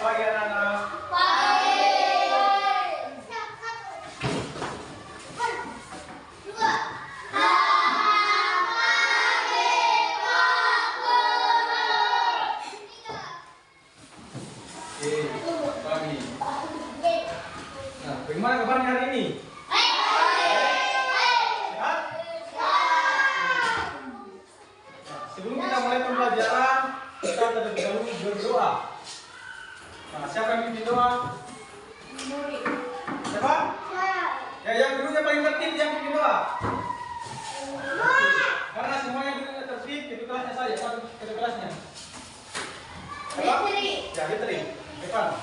pagi anak-anak. Pagi. Nah, bagaimana kabarnya hari ini? Sehat? Nah, sebelum kita mulai pembelajaran, kita terlebih dahulu berdoa. Nah, siapa yang pimpin doa? Siapa? Ya, yang dulunya paling tertib yang pimpin doa. Karena semuanya dulunya tertib, itu kelasnya saja. Itu kelasnya. Siapa? Ya, Fitri. Evan.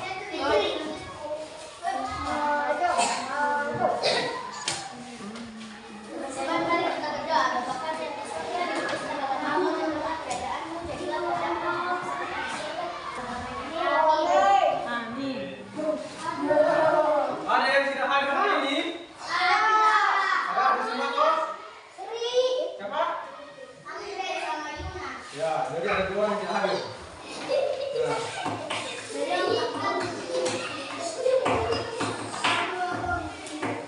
Ada yang tidak hadir hari ini? Ada semua toh? Siapa? Ya, jadi ada dua yang tidak hadir. Nah.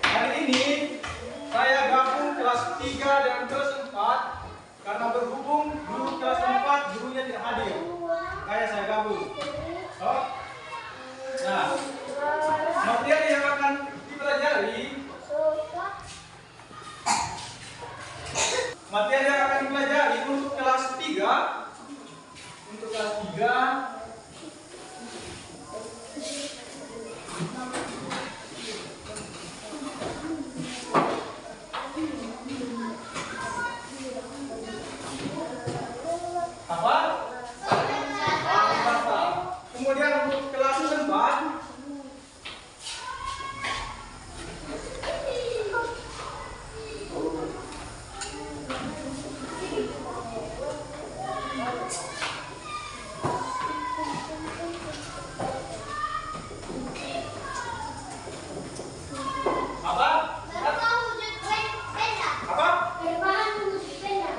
Hari ini saya gabung kelas 3 dan kelas 4 karena berhubung guru kelas 4 gurunya tidak hadir. Kayak saya gabung. Oh. Nah, materi yang akan dipelajari untuk kelas 3. Untuk kelas 3 apa? Bahasa. Kemudian untuk kelas 4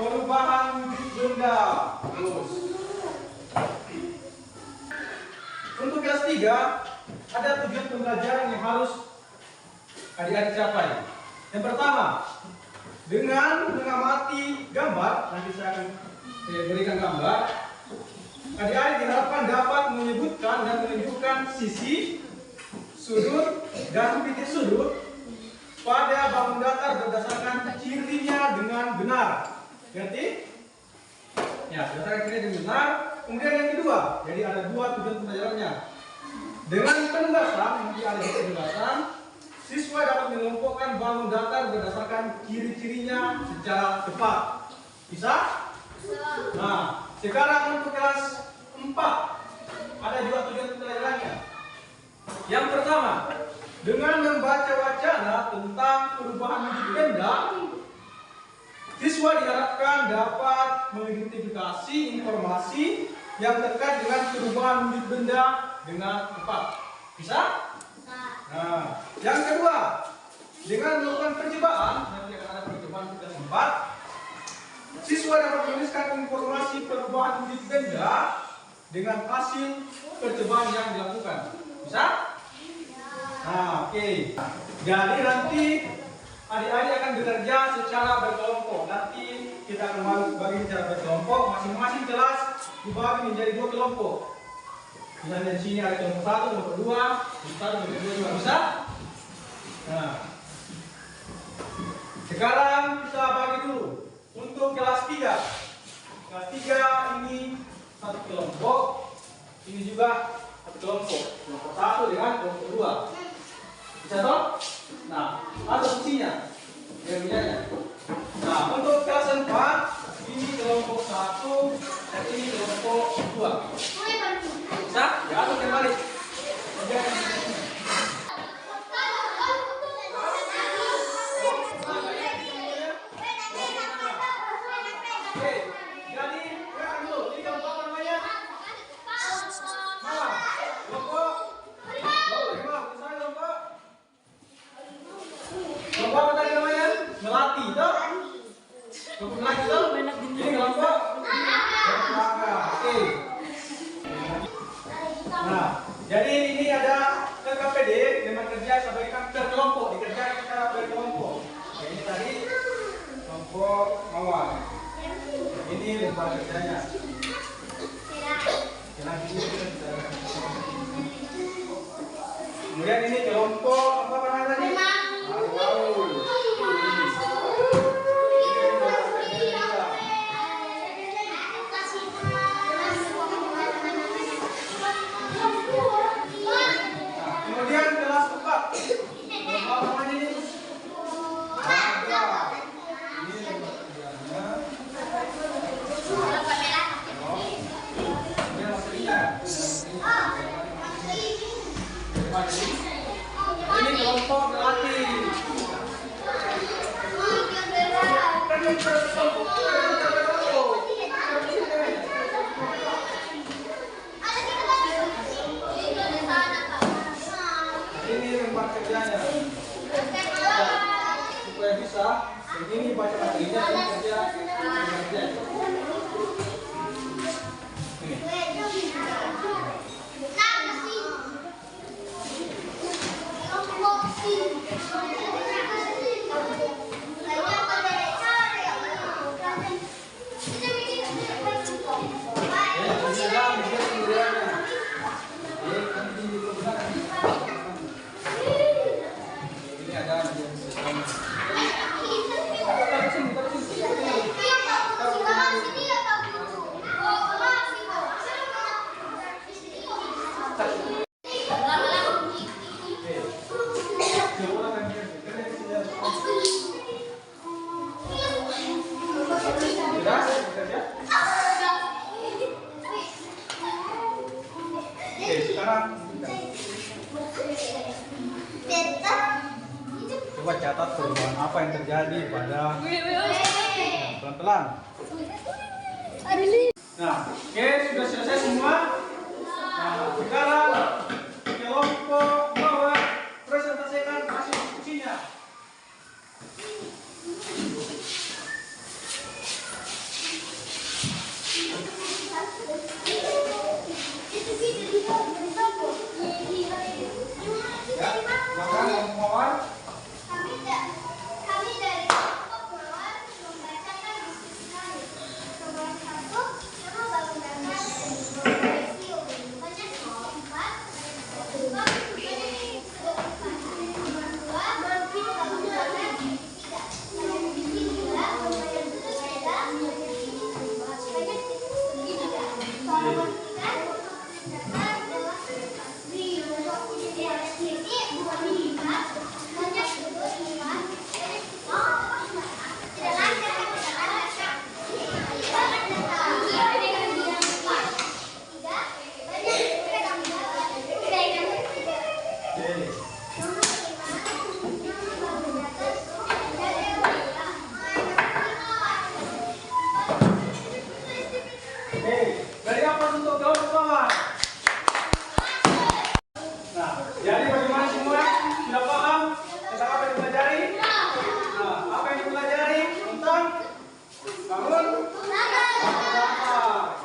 perubahan wujud benda. Terus. Untuk kelas 3 ada tujuan pembelajaran yang harus adik-adik capai. Yang pertama, dengan mengamati gambar, nanti saya akan berikan gambar. Adik-adik diharapkan dapat menyebutkan dan menunjukkan sisi, sudut, dan titik sudut pada bangun datar berdasarkan cirinya dengan benar. Ngerti? Ya, berdasarkan cirinya dengan benar. Kemudian yang kedua, jadi ada dua tujuan pembelajarannya. Dengan penugasan, nanti ada penugasan, siswa dapat mengelompokkan bangun datar berdasarkan ciri-cirinya secara tepat. Bisa? Nah, sekarang untuk kelas 4 ada juga tujuan pembelajarannya. Yang pertama, dengan membaca wacana tentang perubahan wujud benda, siswa diharapkan dapat mengidentifikasi informasi yang terkait dengan perubahan wujud benda dengan tepat. Bisa? Nah, yang kedua, dengan melakukan percobaan, nanti akan ada percobaan kita 4, siswa dapat menuliskan informasi perubahan wujud benda dengan hasil percobaan yang dilakukan. Bisa? Nah, oke. Jadi nanti adik-adik akan bekerja secara berkelompok. Nanti kita akan bagi secara berkelompok. Masing-masing kelas dibagi menjadi 2 kelompok. Misalnya di sini ada kelompok 1, kelompok 2, kelompok 1, kelompok 2 bisa. Nah, sekarang kita bagi dulu untuk kelas 3. Kelas 3 ini 1 kelompok, ini juga 1 kelompok. Kelompok 1 dengan kelompok 2. Bisa toh? Nah, ada fungsinya. Biar. Nah, untuk kelas 4 ini kelompok 1 dan ini kelompok 2. Bisa? Ya, atau terbalik. Kelompok apa tadi namanya? Melati, toh? Kelompok melati, toh? Ini kelompok? Oke. Nah, jadi ini ada KKPD memang kerja sebagai berkelompok, dikerjakan secara berkelompok. Nah, ini tadi kelompok awal. Ini lembar kerjanya. Kemudian ini kelompok apa namanya tadi? Kemudian kelas 4. Apa namanya ini? Ini kelompok berlatih. Ini lembar kerjanya. Supaya bisa, ini baca materinya, ini kerja. Coba catat perubahan apa yang terjadi pada pelan-pelan. Nah, oke, sudah selesai semua. Nah, sekarang kelompok bawah presentasikan hasil diskusinya. Ya, silakan mohon. Kami dari kelompok mawar membacakan diskusi kami. Nomor 1, nama bangun dasar dan profesi banyak 4. Nomor 2, berarti bangun dasar 3. Banyak titik 2, banyak sepeda, banyak titik 3. Nomor 3, dasar adalah titik 2, 5. Banyak duduk 5. Dari apa untuk kelompok bawah? Nah, jadi bagaimana semua? Sudah paham tentang apa yang dipelajari? Nah, apa yang dipelajari tentang bangun datar.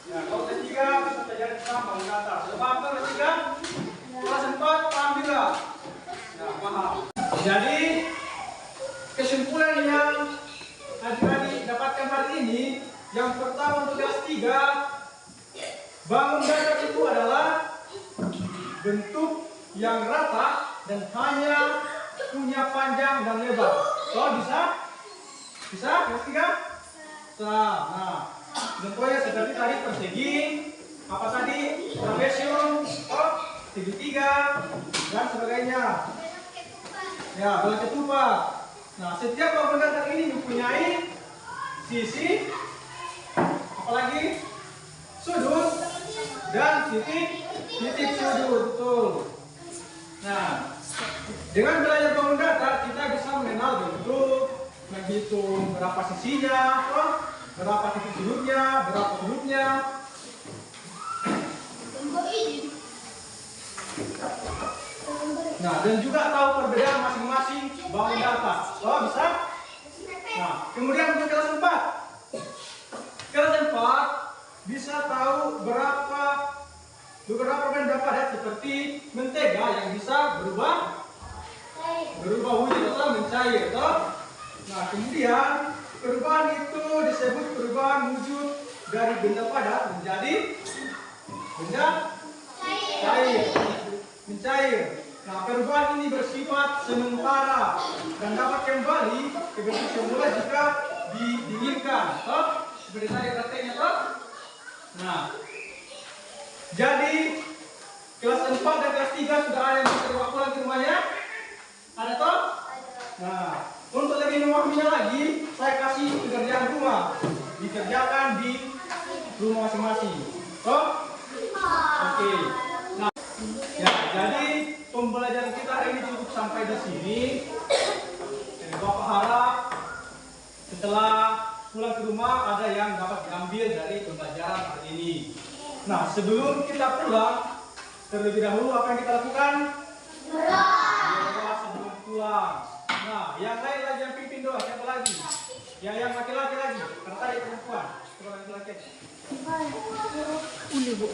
Ya, kalau ketiga kita pelajari tentang bangun datar. Sudah paham kan ketiga? Kelas 4 paham juga? Ya, paham. Jadi kesimpulan yang adik-adik dapatkan hari ini, yang pertama untuk kelas 3, bangun datar itu adalah bentuk yang rata dan hanya punya panjang dan lebar. So, bisa? Bisa? Kelas 3? Nah, bentuknya seperti tadi persegi, apa tadi? Trapesium, segitiga, dan sebagainya. Ya, bola ketupat. Nah, setiap bangun datar ini mempunyai sisi, apalagi sudut dan titik sudut. Betul. Nah, dengan belajar bangun datar kita bisa mengenal bentuk, menghitung berapa sisinya, berapa titik sudutnya, berapa sudutnya. Nah, dan juga tahu perbedaan masing-masing bangun datar. Oh, bisa? Nah, kemudian untuk kelas 4. Kelas 4 bisa tahu berapa seperti mentega yang bisa berubah wujud atau mencair, toh. Nah, kemudian perubahan itu disebut perubahan wujud dari benda padat menjadi benda cair, mencair. Nah, perubahan ini bersifat sementara dan dapat kembali ke bentuk semula jika didinginkan, toh. Seperti tadi prakteknya, toh. Nah, jadi kelas 4 dan kelas 3 sudah ada yang bisa dibawa pulang ke rumahnya? Ada, toh? Nah, untuk lebih memahaminya lagi, saya kasih pekerjaan rumah dikerjakan di rumah masing-masing, toh? Oke. Nah, ya, jadi pembelajaran kita hari ini cukup sampai di sini. Jadi Bapak harap setelah pulang ke rumah ada yang dapat diambil dari pembelajaran hari ini. Nah, sebelum kita pulang, terlebih dahulu apa yang kita lakukan? Doa sebelum pulang. Nah, yang lain lagi yang pimpin doa, siapa lagi? Yang laki-laki lagi, karena tadi perempuan. Coba laki-laki. Uli bu,